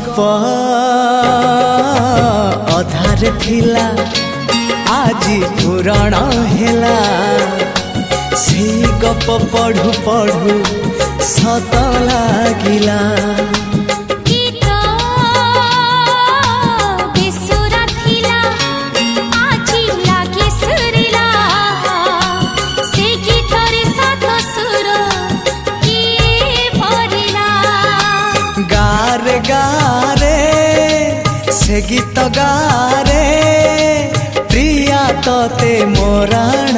गप अधार थिला आजी पुराण हेला से गप पढ़ु पढ़ु सत लागिला गारे गारे से गीत गारे प्रिया तोते मोराण